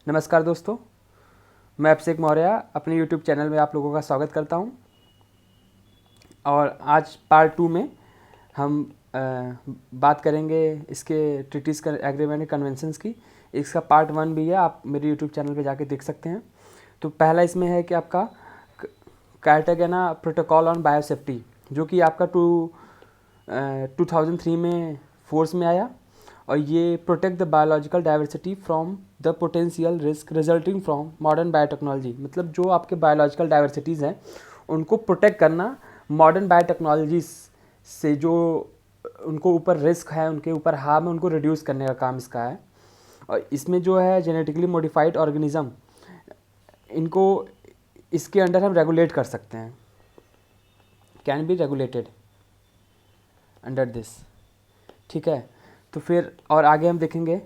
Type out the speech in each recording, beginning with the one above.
नमस्कार दोस्तों, मैं अभिषेक मौर्य अपने YouTube चैनल में आप लोगों का स्वागत करता हूं। और आज पार्ट 2 में हम बात करेंगे इसके ट्रीटीज़ एग्रीमेंट कन्वेंशंस की। इसका पार्ट 1 भी है, आप मेरे YouTube चैनल पे जाके देख सकते हैं। तो पहला इसमें है कि आपका कार्टागेना प्रोटोकॉल ऑन बायोसेफ्टी, जो कि आपका 2003 में फोर्स में आया। और ये protect the biological diversity from the potential risk resulting from modern biotechnology. मतलब जो आपके बायोलॉजिकल डाइवर्सिटीज़ हैं उनको प्रोटेक्ट करना मॉडर्न बायोटेक्नोलॉजीज से, जो उनको ऊपर रिस्क है, उनके ऊपर हार्म है, उनको रिड्यूस करने का काम इसका है। और इसमें जो है जेनेटिकली मॉडिफाइड ऑर्गेनिज्म, इनको इसके अंडर हम रेगुलेट कर सकते हैं, can be regulated under this. ठीक है, तो फिर और आगे हम देखेंगे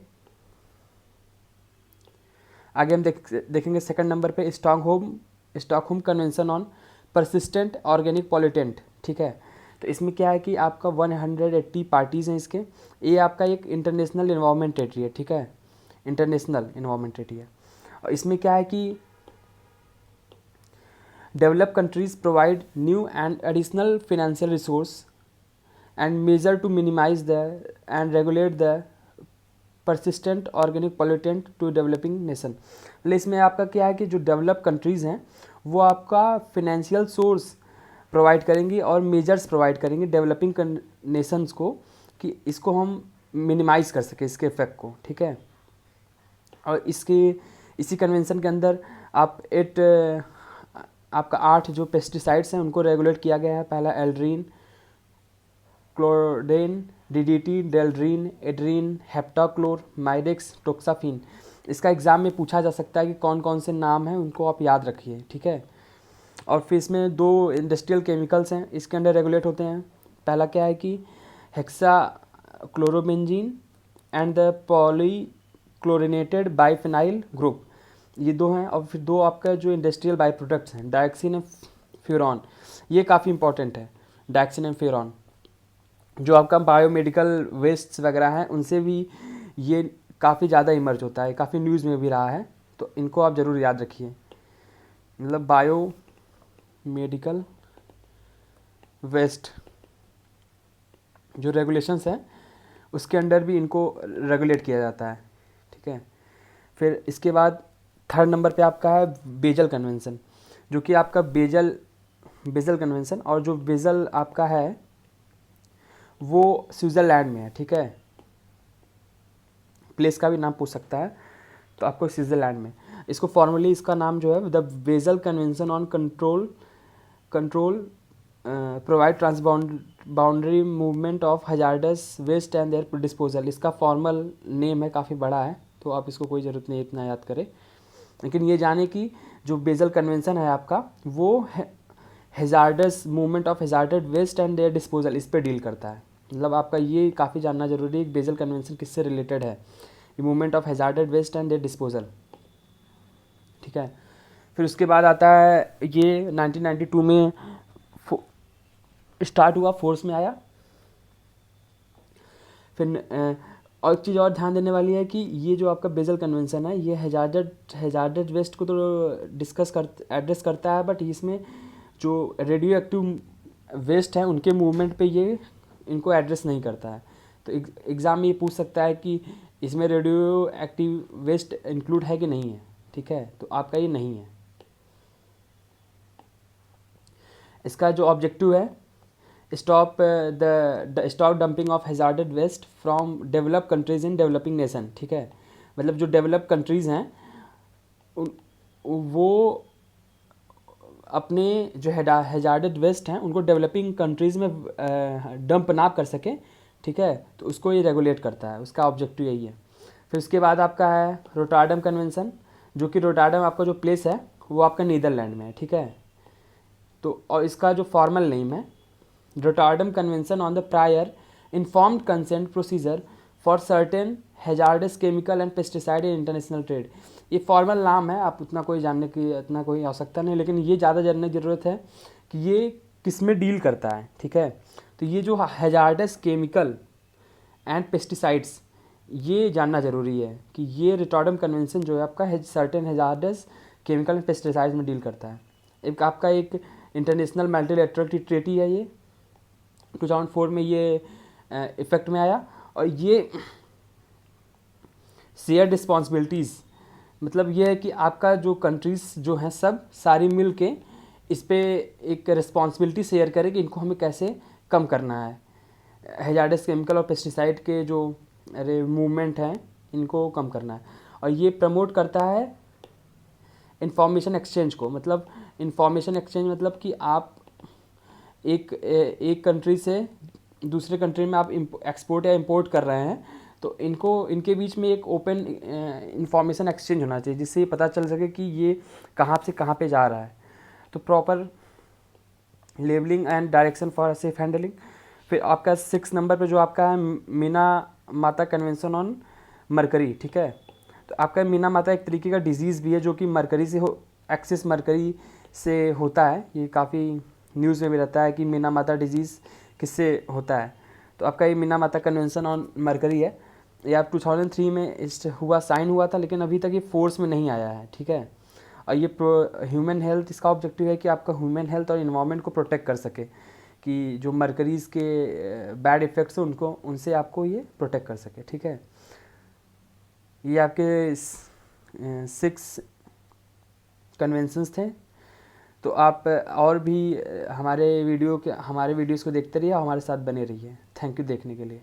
देखेंगे सेकंड नंबर पे Stockholm convention on persistent organic pollutant. ठीक है, तो इसमें क्या है कि आपका 180 पार्टीज़ हैं इसके। ये आपका एक इंटरनेशनल इन्वायरमेंट ट्रीटी है। ठीक है, इंटरनेशनल इन्वायरमेंट ट्रीटी है। और इसमें क्या है कि develop countries provide new and additional financial resource and measure to minimize the and regulate the persistent organic pollutant to developing nation। मतलब इसमें आपका क्या है कि जो डेवलप कंट्रीज़ हैं वो आपका फिनेंशियल सोर्स प्रोवाइड करेंगी और मेजर्स प्रोवाइड करेंगी डेवलपिंग नेशंस को, कि इसको हम मिनिमाइज़ कर सकें इसके इफेक्ट को। ठीक है, और इसी कन्वेंशन के अंदर आपका 8 जो पेस्टिसाइड्स हैं उनको रेगुलेट किया गया है। पहला एल्ड्रीन, क्लोरोडेन, डीडीटी, डेल्ड्रीन, एड्रीन, हेप्टाक्लोर, माइडेक्स, टोक्साफिन। इसका एग्ज़ाम में पूछा जा सकता है कि कौन कौन से नाम हैं, उनको आप याद रखिए। ठीक है, और फिर इसमें 2 इंडस्ट्रियल केमिकल्स हैं इसके अंदर रेगुलेट होते हैं। पहला क्या है कि hexachlorobenzene and the polychlorinated biphenyl group, ये 2 हैं। और फिर 2 आपका जो इंडस्ट्रियल बाई प्रोडक्ट्स हैं, डायक्सिन एंड फ्यूरॉन। ये काफ़ी इंपॉर्टेंट है, डायक्सिन एंड फ्यूरॉन। जो आपका बायोमेडिकल वेस्ट वगैरह हैं उनसे भी ये काफ़ी ज़्यादा इमर्ज होता है, काफ़ी न्यूज़ में भी रहा है, तो इनको आप ज़रूर याद रखिए। मतलब बायोमेडिकल वेस्ट जो रेगुलेशंस हैं उसके अंडर भी इनको रेगुलेट किया जाता है। ठीक है, फिर इसके बाद थर्ड नंबर पे आपका है बेजल कन्वेंशन, जो कि आपका बेजल कन्वेंशन। और जो बेजल आपका है वो स्विट्ज़रलैंड में है। ठीक है, प्लेस का भी नाम पूछ सकता है, तो आपको स्विट्ज़रलैंड में इसको फॉर्मली इसका नाम जो है the Basel Convention on control provide transboundary movement of hazardous waste and their disposal. इसका फॉर्मल नेम है, काफ़ी बड़ा है, तो आप इसको कोई ज़रूरत नहीं इतना याद करें। लेकिन ये जाने कि जो बेजल कन्वेंशन है आपका वो hazardous movement of hazarded waste and their disposal, इस पर डील करता है। मतलब आपका ये काफ़ी जानना जरूरी है कि बेजल कन्वेंशन किससे रिलेटेड है, ये movement of hazarded waste and their disposal. ठीक है, फिर उसके बाद आता है ये 1992 में स्टार्ट हुआ, फोर्स में आया। फिर और एक चीज़ और ध्यान देने वाली है कि ये जो आपका बेजल कन्वेंशन है ये हेजार्डेड वेस्ट को तो एड्रेस करता है, बट इसमें जो रेडियो एक्टिव वेस्ट है उनके मूवमेंट पे ये इनको एड्रेस नहीं करता है। तो एग्ज़ाम में ये पूछ सकता है कि इसमें रेडियो एक्टिव वेस्ट इंक्लूड है कि नहीं है। ठीक है, तो आपका ये नहीं है। इसका जो ऑब्जेक्टिव है stop dumping of hazarded waste from develop countries in developing nation. ठीक है, मतलब जो डेवलप कंट्रीज़ हैं वो अपने जो हेजार्डेड वेस्ट हैं उनको डेवलपिंग कंट्रीज़ में डंप ना कर सके। ठीक है, तो उसको ये रेगुलेट करता है, उसका ऑब्जेक्टिव यही है। फिर उसके बाद आपका है रोटरडम कन्वेंशन, जो कि रोटरडम आपका जो प्लेस है वो आपका नीदरलैंड में है। ठीक है, तो और इसका जो फॉर्मल नेम है Rotterdam convention on the prior informed consent procedure for certain hazardous chemical and pesticide in international trade. ये फॉर्मल नाम है, आप उतना कोई जानने की इतना कोई आवश्यकता नहीं, लेकिन ये ज़्यादा जानने की ज़रूरत है कि ये किस में डील करता है। ठीक है, तो ये जो हेजार्डस केमिकल एंड पेस्टिसाइड्स ये जानना ज़रूरी है कि ये रोटरडम कन्वेंशन जो है आपका certain hazards chemical and pesticides में डील करता है। एक आपका एक इंटरनेशनल मल्टीलैटरल ट्रीटी है, ये 2004 में ये इफेक्ट में आया। और ये शेयर रिस्पॉन्सिबिलिटीज़ मतलब ये है कि आपका जो कंट्रीज़ जो हैं सब सारी मिल के इस पे एक रिस्पॉन्सिबिलिटी शेयर करें कि इनको हमें कैसे कम करना है। हैजार्डस केमिकल और पेस्टिसाइड के जो मूवमेंट हैं इनको कम करना है। और ये प्रमोट करता है इंफॉर्मेशन एक्सचेंज को। मतलब इंफॉर्मेशन एक्सचेंज मतलब कि आप एक कंट्री से दूसरे कंट्री में आप एक्सपोर्ट या इंपोर्ट कर रहे हैं, तो इनके बीच में एक ओपन इंफॉर्मेशन एक्सचेंज होना चाहिए जिससे ये पता चल सके कि ये कहाँ से कहाँ पे जा रहा है। तो proper labelling and direction for safe handling. फिर आपका 6 नंबर पे जो आपका है मीना माता कन्वेंशन ऑन मरकरी, ठीक है। तो आपका मीना माता एक तरीके का डिजीज़ भी है जो कि मरकरी से एक्सेस मरकरी से होता है। ये काफ़ी न्यूज़ में भी रहता है कि मीना माता डिजीज़ किससे होता है। तो आपका ये मीना माता कन्वेंशन ऑन मरकरी है, ये आप 2003 में साइन हुआ था, लेकिन अभी तक ये फोर्स में नहीं आया है, ठीक है। और ये ह्यूमन हेल्थ, इसका ऑब्जेक्टिव है कि आपका ह्यूमन हेल्थ और इन्वायरमेंट को प्रोटेक्ट कर सके, कि जो मरकरीज़ के बैड इफ़ेक्ट्स हैं उनसे आपको ये प्रोटेक्ट कर सके, ठीक है। ये आपके 6 कन्वेंशंस थे। तो आप और भी हमारे वीडियोज़ को देखते रहिए, हमारे साथ बने रहिए। थैंक यू देखने के लिए।